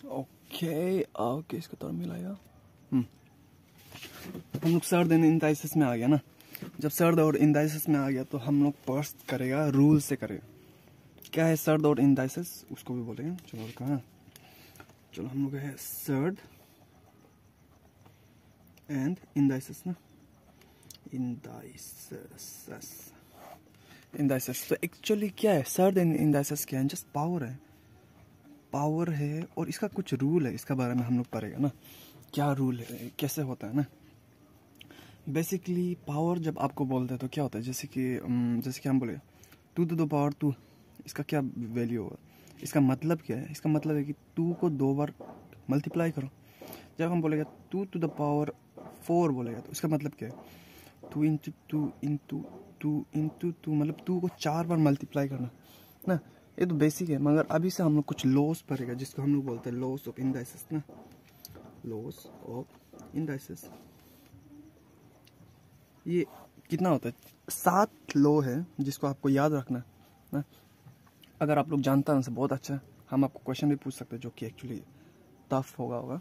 Okay okay, इसका तो मिलाया। हम लोग सर्द एंड इंडाइसिस में आ गया ना। जब सर्द और इंडाइसिस में आ गया तो हम लोग फर्स्ट करेगा रूल से करेगा। क्या है सर्द और इंडाइसिस, उसको भी बोलेंगे। चलो कहाँ, चलो हम लोग है सर्द एंड इंडाइसिस ना, इंडाइसिस। तो एक्चुअली क्या है सर्द एंड इंडाइसिस, क्या है, जस्ट पावर है और इसका कुछ रूल है, इसका बारे में हम लोग पढ़ेगा ना। क्या रूल है, कैसे होता है ना। बेसिकली पावर जब आपको बोलते हैं तो क्या होता है, जैसे कि हम बोले 2 to the power 2, इसका क्या वैल्यू होगा, इसका मतलब क्या है, इसका मतलब है कि 2 को 2 बार मल्टीप्लाई करो। जब हम बोलेगा 2 to the power 4 बोलेगा तो इसका मतलब क्या है, 2 into 2 into 2 into 2, मतलब 2 को 4 बार मल्टीप्लाई करना ना। ये तो बेसिक है, मगर अभी से हम लोग कुछ लॉस पढ़ेगा जिसको हम लोग बोलते हैं लॉस ऑफ इंडाइसिस ना, लॉस ऑफ इंडाइसिस। ये कितना होता है, 7 लॉ है जिसको आपको याद रखना ना। अगर आप लोग जानते हैं तो बहुत अच्छा है। हम आपको क्वेश्चन भी पूछ सकते हैं जो कि एक्चुअली टफ होगा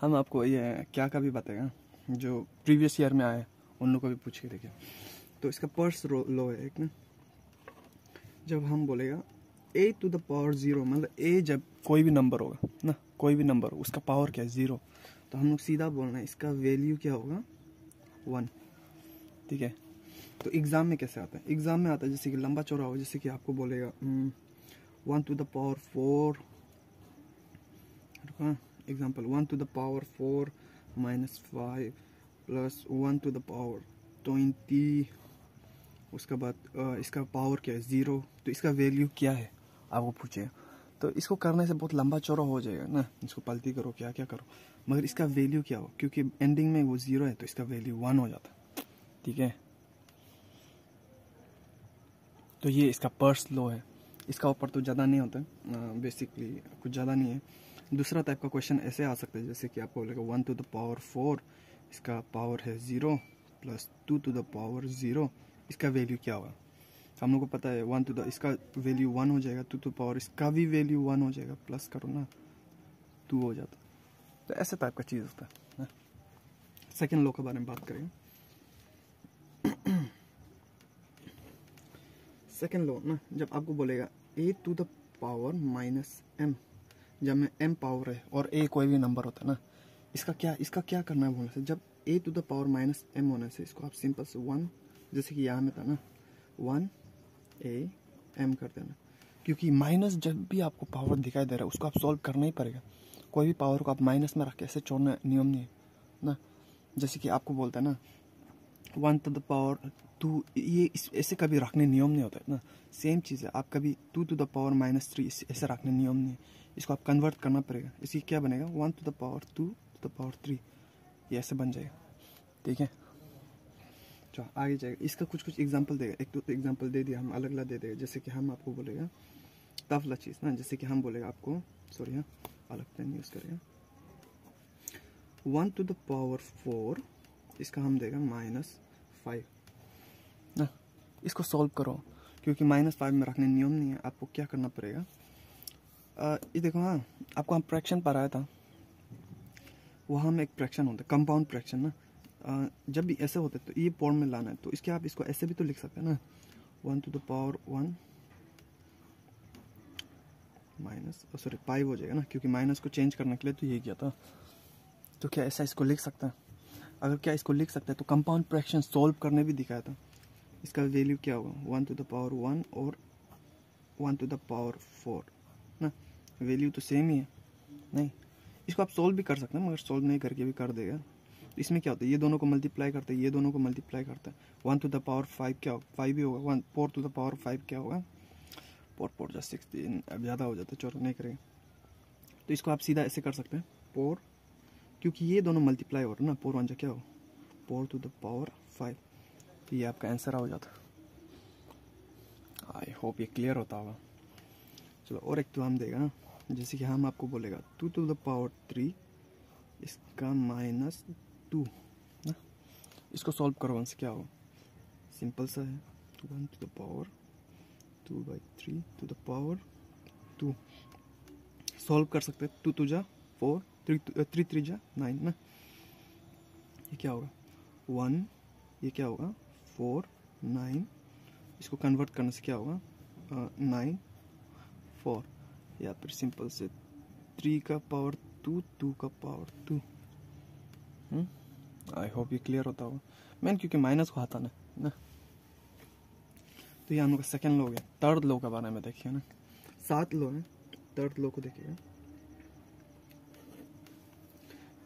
हम आपको ये क्या का भी बताएगा, जो प्रीवियस ईयर में आए उन लोग को भी पूछ के देखिए। तो इसका फर्स्ट लॉ है एक ना, जब हम बोलेगा a to the power 0, मतलब a जब कोई भी नंबर होगा ना, कोई भी नंबर उसका पावर क्या है 0, तो हम लोग सीधा बोलना है इसका वैल्यू क्या होगा 1। ठीक है। तो एग्जाम में कैसे आता है, एग्जाम में आता है जैसे कि लंबा चौड़ा हो, जैसे कि आपको बोलेगा 1 to the power 4, example 1 to the power 4 minus 5 plus 1 to the power 20, उसके बाद इसका पावर क्या है 0, तो इसका वैल्यू क्या है आपको पूछेगा। तो इसको करने से बहुत लंबा चौड़ा हो जाएगा ना, इसको पलटी करो क्या क्या करो, मगर इसका वैल्यू क्या हो, क्योंकि एंडिंग में वो 0 है तो इसका वैल्यू 1 हो जाता है। ठीक है। तो ये इसका फर्स्ट लॉ है, इसका ऊपर तो ज़्यादा नहीं होता, बेसिकली कुछ ज़्यादा नहीं है। दूसरा टाइप का क्वेश्चन ऐसे आ सकता है जैसे कि आपको बोलेगा 1 to the power 4, इसका पावर है 0 प्लस 2 to the power 0, इसका वैल्यू क्या होगा। हम लोग को पता है 1 to the, इसका वैल्यू 1 हो जाएगा, 2 to the power इसका भी वैल्यू 1 हो जाएगा, प्लस करो ना 2 हो जाता। तो ऐसे टाइप का चीज़ होता है। सेकेंड लॉ के बारे में बात करेंगे। सेकेंड लॉ ना, जब आपको बोलेगा a to the power minus m, जब में m पावर है और a कोई भी नंबर होता है ना, इसका क्या करना है बोलने से, जब a to the power minus m होने से इसको आप सिंपल से 1, जैसे कि यहाँ में था ना 1 a m कर देना, क्योंकि माइनस जब भी आपको पावर दिखाई दे रहा है उसको आप सॉल्व करना ही पड़ेगा। कोई भी पावर को आप माइनस में रख के ऐसे छोड़ना नियम नहीं है ना। जैसे कि आपको बोलता है ना 1 to the power 2, ये ऐसे कभी रखने नियम नहीं होता है ना। सेम चीज़ है, आप कभी 2 to the power माइनस 3 ऐसे रखने नियम नहीं है, इसको आप कन्वर्ट करना पड़ेगा। इसी क्या बनेगा 1 to the power 2 to the power 3, ये ऐसे बन जाएगा। ठीक है। चलो आगे जाएगा, इसका कुछ एग्जांपल देगा। एक तो एग्जांपल दे दिया, हम अलग अलग दे देगा। जैसे कि हम आपको बोलेगा टफ वाला चीज़ ना, जैसे कि हम बोलेगा आपको, सॉरी हाँ अलग पेन यूज़ करेगा, 1 to the power 4, इसका हम देगा -5 ना। इसको सॉल्व करो, क्योंकि -5 में रखने नियम नहीं है। आपको क्या करना पड़ेगा, ये देखो हाँ, आपको हम फ्रैक्शन पढ़ाया था, वहाँ में एक फ्रैक्शन होता है कंपाउंड फ्रैक्शन ना। जब भी ऐसे होते तो ये फॉर्म में लाना है, तो इसके आप इसको ऐसे भी तो लिख सकते हैं ना, 1 to the power 1 minus, sorry 5 हो जाएगा ना, क्योंकि माइनस को चेंज करने के लिए तो ये किया था। तो क्या ऐसा इसको लिख सकता है, अगर क्या इसको लिख सकता है तो कंपाउंड फ्रैक्शन सॉल्व करने भी दिखाया था। इसका वैल्यू क्या होगा 1 to the power 1 और 1 to the power 4 ना, वैल्यू तो सेम ही है। नहीं, इसको आप सॉल्व भी कर सकते हैं, मगर सॉल्व नहीं करके भी कर देगा। इसमें क्या होता है, ये दोनों को मल्टीप्लाई करता है, ये दोनों को मल्टीप्लाई करता है। 1 to the power 5 क्या होगा, 5 ही होगा। 4 to the power 5 क्या होगा, 4 जा 16, अब ज़्यादा हो जाता है, चलो नहीं करेंगे। तो इसको आप सीधा ऐसे कर सकते हैं 4, क्योंकि ये दोनों मल्टीप्लाई हो रहे हैं ना, 4 1 जा क्या हो 4 to the power 5, तो ये आपका आंसर हो जाता। आई होप ये क्लियर होता होगा। चलो और एक तो हम देगा, जैसे कि हम आपको बोलेगा 2 to the power 3, इसका -2 ना, इसको सॉल्व करो वंस क्या हो, सिंपल सा है 1 to the power 2/3 to the power 2। Solve कर सकते हैं। 2 2 जा 4, 3 3 जा 9 ना। ये क्या होगा 1, ये क्या होगा 4 9, इसको कन्वर्ट करने से क्या होगा 9 4, या फिर सिंपल से 3 का पावर 2 2 का पावर 2। आई होप ये क्लियर होता होगा। मैंने क्योंकि माइनस को आता ना। तो ये हम लोग का सेकेंड लो हो गया। थर्ड लो के बारे में देखिए ना, 7 लो है। थर्ड लो को देखिएगा।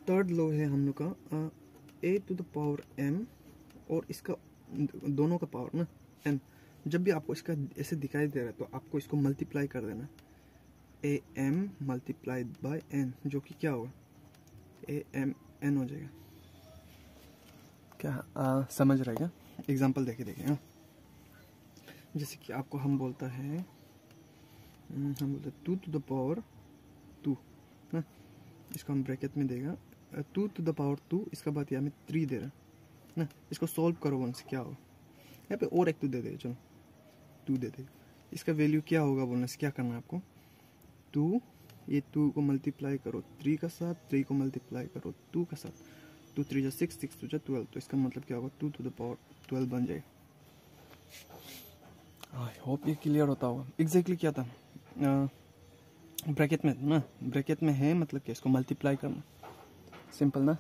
थर्ड लो है हम लोग का a to the power m और इसका दोनों का पावर ना n। जब भी आपको इसका ऐसे दिखाई दे रहा है तो आपको इसको मल्टीप्लाई कर देना, a m multiplied by n, जो कि क्या होगा a m n हो जाएगा। क्या समझ रहेगा? एग्जाम्पल देखिए हाँ। जैसे कि आपको हम बोलता है हम बोलते हैं 2 टू द पावर 2 ना, इसको हम ब्रैकेट में देगा 2 टू द पावर 2, इसका बाद यहाँ में 3 दे रहा ना। इसको सॉल्व करो 1 से क्या होगा, यहाँ पे और एक 2 दे देगा, चलो 2 दे देगा। इसका वैल्यू क्या होगा बोलने से क्या करना है आपको, 2 ये 2 को मल्टीप्लाई करो 3 का साथ, 3 को मल्टीप्लाई करो 2 का साथ, 2 3 जा 6, 6 2 जा 12, तो इसका मतलब क्या होगा 2 टू द पावर 12 बन जाएगा। आई होप ये क्लियर होता होगा। एग्जैक्टली क्या था ब्रैकेट में ना, ब्रैकेट में है मतलब कि इसको मल्टीप्लाई करना। सिंपल ना,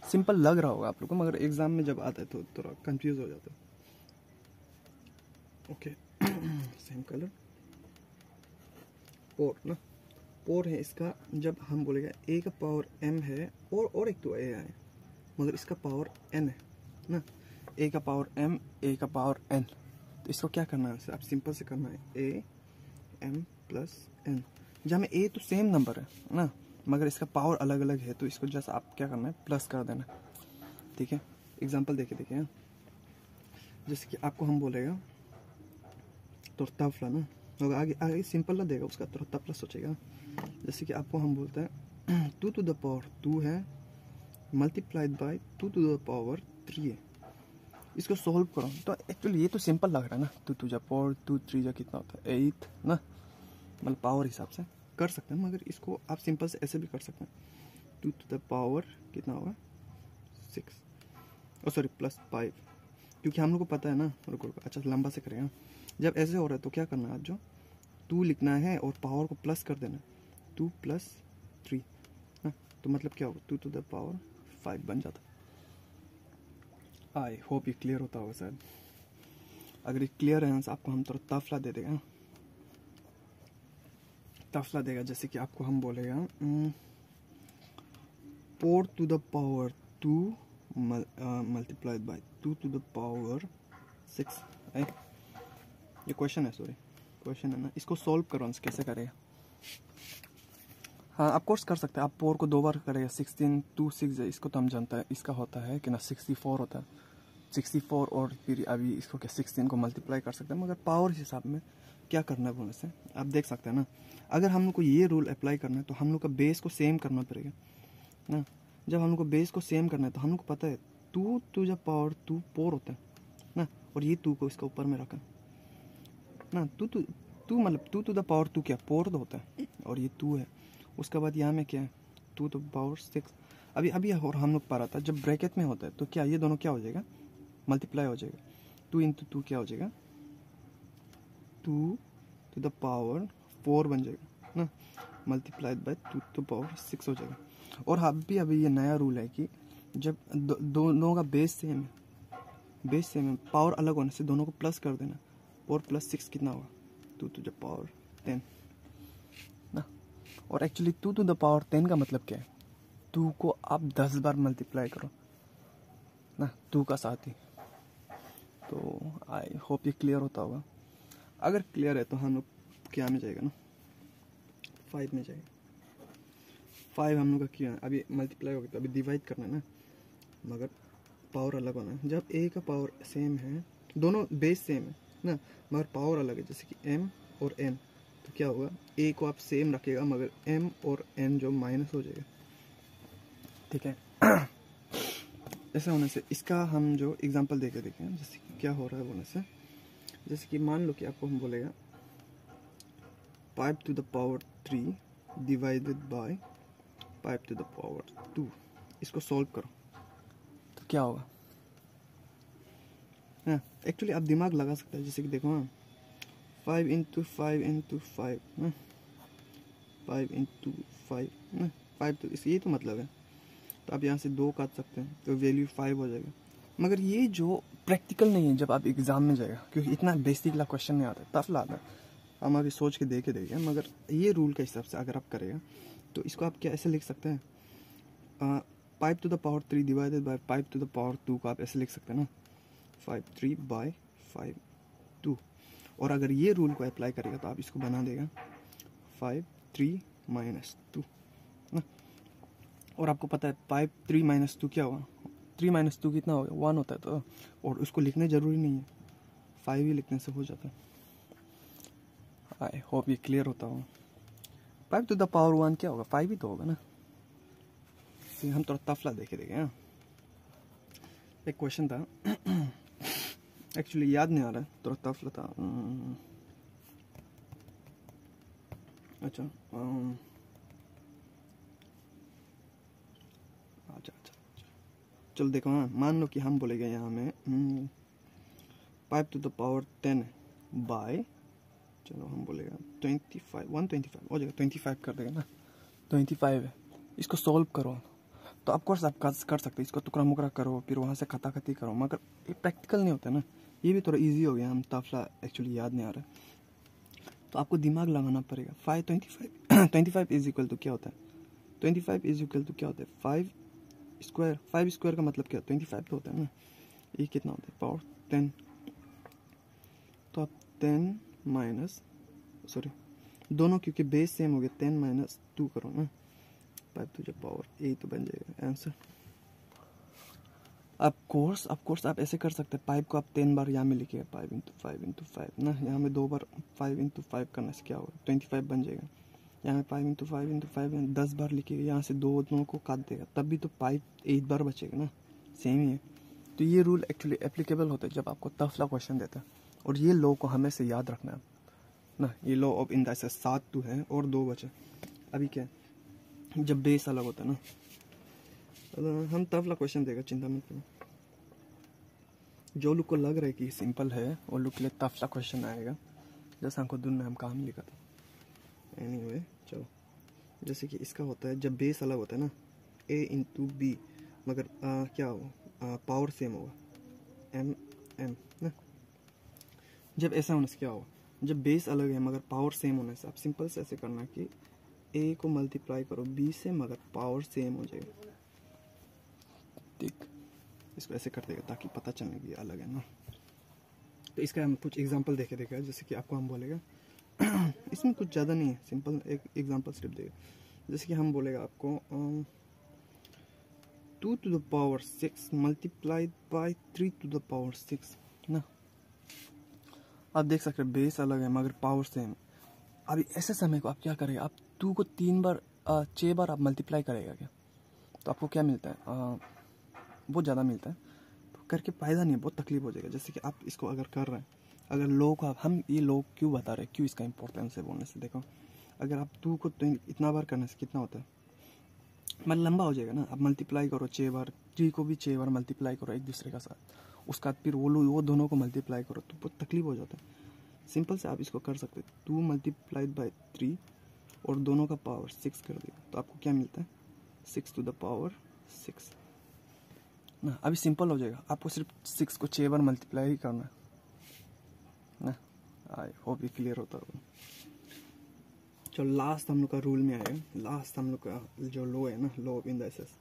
सिंपल लग रहा होगा आप लोग को, मगर एग्जाम में जब आता है तो थोड़ा कंफ्यूज हो जाता है। ओके सेम कलर पोर ना, पोर है इसका। जब हम बोलेगा a का पावर m है और एक तो a है, मगर इसका पावर n है ना। a का पावर m, a का पावर n, तो इसको क्या करना है आप सिंपल से करना है a m प्लस n। जहाँ में a तो सेम नंबर है ना, मगर इसका पावर अलग अलग है, तो इसको जैसा आप क्या करना है प्लस कर देना। ठीक है, एग्जांपल देखिए हाँ। जैसे कि आपको हम बोलेगा तोरता फ्ला ना, होगा आगे आगे सिंपल ना देगा उसका तोरता प्लस हो जाएगा। जैसे कि आपको हम बोलते हैं 2 टू द पावर 2 है multiplied by 2 to the power 3 है। इसको सॉल्व करो तो एक्चुअली ये तो सिंपल लग रहा है ना, 2 2 जा पावर 2 3 जा कितना होता है 8 ना, मतलब पावर हिसाब से कर सकते हैं, मगर इसको आप सिंपल से ऐसे भी कर सकते हैं 2 टू द पावर कितना होगा 6 सॉरी प्लस 5, क्योंकि हम लोग को पता है ना। रुको अच्छा लंबा से करेगा। जब ऐसे हो रहा है तो क्या करना है, आप जो 2 लिखना है और पावर को प्लस कर देना 2 प्लस 3 ना, तो मतलब क्या होगा 2 टू द पावर 5 बन जाता। आई होप ये क्लियर होता होगा शायद। अगर ये क्लियर है आपको हम थोड़ा ताफला दे देगा, ताफला देगा। जैसे कि आपको हम बोलेगा 4 to the power 2 multiplied by 2 to the power 6 है। ये क्वेश्चन है, सॉरी क्वेश्चन है ना, इसको सॉल्व करो कैसे करेगा। हाँ आप कोर्स कर सकते हैं, आप 4 को 2 बार करेगा 16 2 6 है, इसको तो हम जानता है। इसका होता है कि ना 64 होता है 64, और फिर अभी इसको क्या 16 को मल्टीप्लाई कर सकते हैं, मगर पावर हिसाब में क्या करना है बोलने से आप देख सकते हैं ना। अगर हम लोग को ये रूल अप्लाई करना है तो हम लोग का बेस को सेम करना पड़ेगा ना। जब हम लोग को बेस को सेम करना है तो हम लोग को पता है 2 टू द पावर 2 4 होता है ना, और ये 2 को इसका ऊपर में रखा ना। 2 मतलब 2 टू द पावर 2 क्या 4 तो होता है, और ये 2 है। उसके बाद यहाँ में क्या है 2 टू द पावर 6। अभी और हम लोग पा रहा था जब ब्रैकेट में होता है तो क्या ये दोनों क्या हो जाएगा मल्टीप्लाई हो जाएगा। 2 इंटू 2 क्या हो जाएगा 2 टू द पावर 4 बन जाएगा ना, मल्टीप्लाइड बाय 2 टू पावर 6 हो जाएगा। और अभी ये नया रूल है कि जब दोनों का बेस सेम है, पावर अलग होने से दोनों को प्लस कर देना, और प्लस 6 कितना होगा 2 टू द पावर 10 ना। और एक्चुअली 2 टू द पावर 10 का मतलब क्या है, 2 को आप 10 बार मल्टीप्लाई करो ना 2 का साथ ही। तो आई होप ये क्लियर होता होगा। अगर क्लियर है तो हम लोग क्या में जाएगा ना 5 में जाएगा। 5 हम लोग का क्या है, अभी मल्टीप्लाई हो गया तो अभी डिवाइड करना है ना, मगर पावर अलग होना है। जब a का पावर सेम है, दोनों बेस सेम है ना, मगर पावर अलग है, जैसे कि m और n, तो क्या होगा a को आप सेम रखेगा मगर m और n जो माइनस हो जाएगा। ठीक है ऐसा होने से इसका हम जो एग्जांपल देके देखें जैसे कि क्या हो रहा है बोलने से, जैसे कि मान लो कि आपको हम बोलेगा 5 to the power 3 divided by 5 to the power 2। इसको सॉल्व करो तो क्या होगा? हाँ, एक्चुअली आप दिमाग लगा सकते हैं, जैसे कि देखो हाँ, 5 इंटू 5 इंटू 5 ना, 5 इंटू 5 ना, 5 तो इस ये तो मतलब है। तो आप यहाँ से 2 काट सकते हैं तो वैल्यू 5 हो जाएगा। मगर ये जो प्रैक्टिकल नहीं है जब आप एग्जाम में जाएगा, क्योंकि इतना बेसिक वाला क्वेश्चन नहीं आता, टफ लाता है, हम अभी सोच के देखे देंगे। मगर ये रूल के हिसाब से अगर आप करेगा तो इसको आप क्या ऐसे लिख सकते हैं, 5 to the power 3 divided by 5 to the power 2 को आप ऐसे लिख सकते हैं ना, 5 3 बाय 5 2। और अगर ये रूल को अप्लाई करेगा तो आप इसको बना देगा 5 3 माइनस 2 ना। और आपको पता है 5 3 माइनस 2 क्या होगा? 3 माइनस 2 कितना होगा? 1 होता है। तो और उसको लिखने जरूरी नहीं है, 5 ही लिखने से हो जाता है। आई होप ये क्लियर होता होगा। 5 टू द पावर 1 क्या होगा? 5 ही तो होगा ना। हम थोड़ा तफला देखे देंगे। हाँ, एक क्वेश्चन था एक्चुअली याद नहीं आ रहा है, थोड़ा टफला था। अच्छा चलो देखो। हाँ, मान लो कि हम बोलेंगे यहाँ में 5 टू द पावर 10 बाय, चलो हम बोलेगा 25 125 हो जाएगा, 25 कर देगा ना, 25 है। इसको सॉल्व करो तो ऑफकोर्स आप कर सकते हैं, इसको टुकड़ा मुकड़ा करो, फिर वहाँ से खता खती करो, मगर ये प्रैक्टिकल नहीं होता ना। ये भी थोड़ा इजी हो गया, हम तफला एक्चुअली याद नहीं आ रहा, तो आपको दिमाग लगाना पड़ेगा। 25 इज इक्वल टू क्या होता है? 25 इज इक्वल टू क्या होता है? 5 स्क्वायर का मतलब क्या? 25 तो होता है ना। ये कितना होता है? पावर 10। तो आप 10 माइनस, सॉरी दोनों क्योंकि बेस सेम हो गया, 10 माइनस 2 करो ना, 5 टू द पावर 8 तो बन जाएगा आंसर। ऑफ कोर्स आप ऐसे कर सकते हैं, 5 को आप 10 बार यहाँ में लिखिएगा, 5 इंटू 5 इंटू 5 ना, यहाँ में 2 बार 5 इंटू 5 करने से क्या होगा? 25 बन जाएगा। यहाँ में 5 इंटू 5 इंटू 5 10 बार लिखिएगा, यहाँ से दोनों को काट देगा, तब भी तो 5 8 बार बचेगा ना, सेम ही है। तो ये रूल एक्चुअली एप्लीकेबल होता है जब आपको टफला क्वेश्चन देता है, और ये लॉ को हमेशा याद रखना है ना। ये लॉ ऑफ इंडाइसेस 7 2 है और 2 बचे। अभी क्या है, जब बेस अलग होता है ना, हम टफला क्वेश्चन देगा, चिंता मत करो। जो लोग को लग रहा है कि सिंपल है वो लोग के लिए टफला क्वेश्चन आएगा, जैसा हमको दून में हम कहानी लिखा था। एनीवे चलो, जैसे कि इसका होता है जब बेस अलग होता है ना, a इंटू बी, मगर क्या होगा? पावर सेम होगा, m m ना। जब ऐसा होने से क्या होगा? जब बेस अलग है मगर पावर सेम होने से आप सिंपल से ऐसे करना कि a को मल्टीप्लाई करो b से, मगर पावर सेम हो जाएगा। ठीक, इसको ऐसे कर देगा ताकि पता चलने की अलग है ना। तो इसका हम कुछ एग्जांपल देखे देगा, जैसे कि आपको हम बोलेगा इसमें कुछ ज़्यादा नहीं है, सिंपल एक एग्जांपल सिर्फ देगा। जैसे कि हम बोलेगा आपको 2 to the power 6 multiplied by 3 to the power 6 ना। आप देख सकते हैं बेस अलग है मगर पावर सेम। अभी ऐसे समय को आप क्या करेंगे? आप 2 को 3 बार 6 बार आप मल्टीप्लाई करेगा क्या, तो आपको क्या मिलता है? बहुत ज़्यादा मिलता है, तो करके फायदा नहीं है, बहुत तकलीफ हो जाएगा। जैसे कि आप इसको अगर कर रहे हैं, अगर लो को हम ये लोग क्यों बता रहे हैं, क्यों इसका इंपॉर्टेंस है बोलने से, देखो अगर आप 2 को इतना बार करने से कितना होता है, मतलब लंबा हो जाएगा ना। आप मल्टीप्लाई करो 6 बार, 3 को भी 6 बार मल्टीप्लाई करो एक दूसरे का साथ, उसका फिर वो दोनों को मल्टीप्लाई करो, तो बहुत तकलीफ हो जाता है। सिंपल से आप इसको कर सकते हैं, 2 मल्टीप्लाइड बाई 3 और दोनों का पावर 6 कर दिया, तो आपको क्या मिलता है? 6 टू द पावर 6 ना। अभी सिंपल हो जाएगा, आपको सिर्फ 6 को 6 बार मल्टीप्लाई ही करना है ना। आई होप ये क्लियर होता होगा। चलो लास्ट हम लोग का रूल में आएगा, लास्ट हम लोग का जो लो है ना, लो ऑफ इंडाइसेस,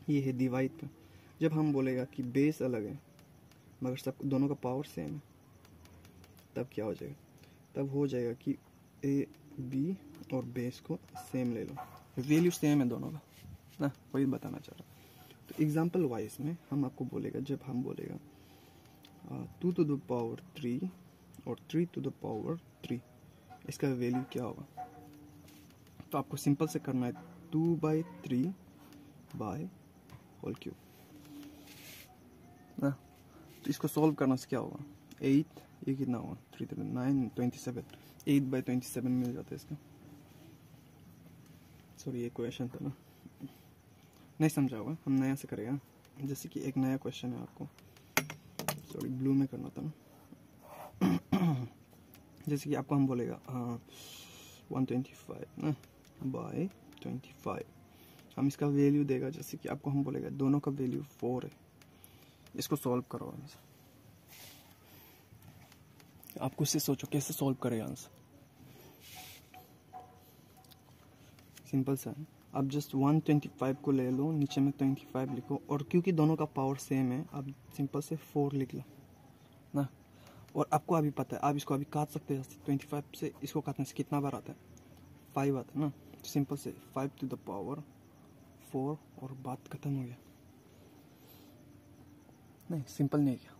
ये है डिवाइड का। जब हम बोलेगा कि बेस अलग है मगर सब दोनों का पावर सेम है, तब क्या हो जाएगा? तब हो जाएगा कि ए बी और बेस को सेम ले लो, वैल्यू सेम है दोनों का ना, वही बताना चाह रहा। तो एग्जांपल वाइज में हम आपको बोलेगा, जब हम बोलेगा 2 टू द पावर 3 और 3 टू द पावर 3, इसका वैल्यू क्या होगा? तो आपको सिंपल से करना है 2/3 बाय होल क्यूब ना। तो इसको सॉल्व करने से क्या होगा? 8, ये कितना होगा? 3 9 27, 8/27 मिल जाता है इसका। सॉरी ये क्वेश्चन था ना, नहीं समझा होगा, हम नया से करेगा। जैसे कि एक नया क्वेश्चन है आपको, सॉरी ब्लू में करना था ना। जैसे कि आपको हम बोलेगा 125 ना बाय 25, हम इसका वैल्यू देगा। जैसे कि आपको हम बोलेगा दोनों का वैल्यू 4 है, इसको सॉल्व करो। आपको इससे सोचो कैसे सॉल्व करेगा आंसर। सिंपल सा है, आप जस्ट 125 को ले लो, नीचे में 25 लिखो, और क्योंकि दोनों का पावर सेम है आप सिंपल से 4 लिख लो ना। और आपको अभी पता है आप इसको अभी काट सकते हैं। 25 से इसको काटने से कितना बार आता है? 5 आता है ना। सिंपल से 5 to the power 4 और बात खत्म हो गया। नहीं सिंपल नहीं क्या,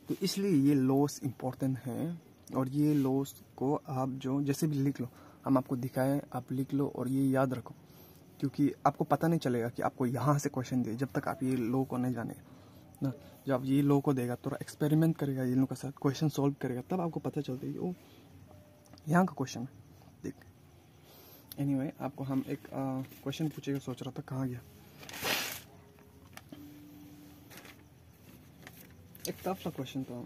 तो इसलिए ये लॉस इम्पोर्टेंट है। और ये लॉस को आप जो जैसे भी लिख लो, हम आपको दिखाए, आप लिख लो और ये याद रखो, क्योंकि आपको पता नहीं चलेगा कि आपको यहाँ से क्वेश्चन दे जब तक आप ये लॉ को नहीं जाने ना। जब आप ये लॉ को देगा थोड़ा एक्सपेरिमेंट करेगा ये लोग के साथ, क्वेश्चन सॉल्व करेगा, तब आपको पता चलता है कि ओ यहाँ का क्वेश्चन है। देख एनीवे आपको हम एक क्वेश्चन पूछेगा, सोच रहा था कहाँ गया। एक टफ सा क्वेश्चन था।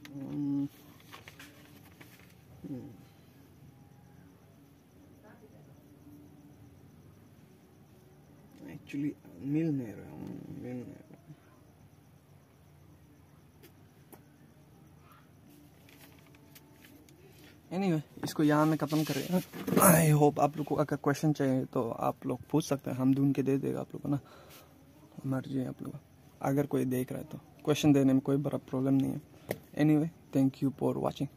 एक्चुअली मिल नहीं रहा। एनीवे इसको यहाँ में ख़त्म करें। आई होप आप लोग को अगर क्वेश्चन चाहिए तो आप लोग पूछ सकते हैं, हम ढूंढ के दे देगा आप लोग को ना, मर्जी है आप लोग। अगर कोई देख रहा है तो क्वेश्चन देने में कोई बड़ा प्रॉब्लम नहीं है। Anyway thank you for watching.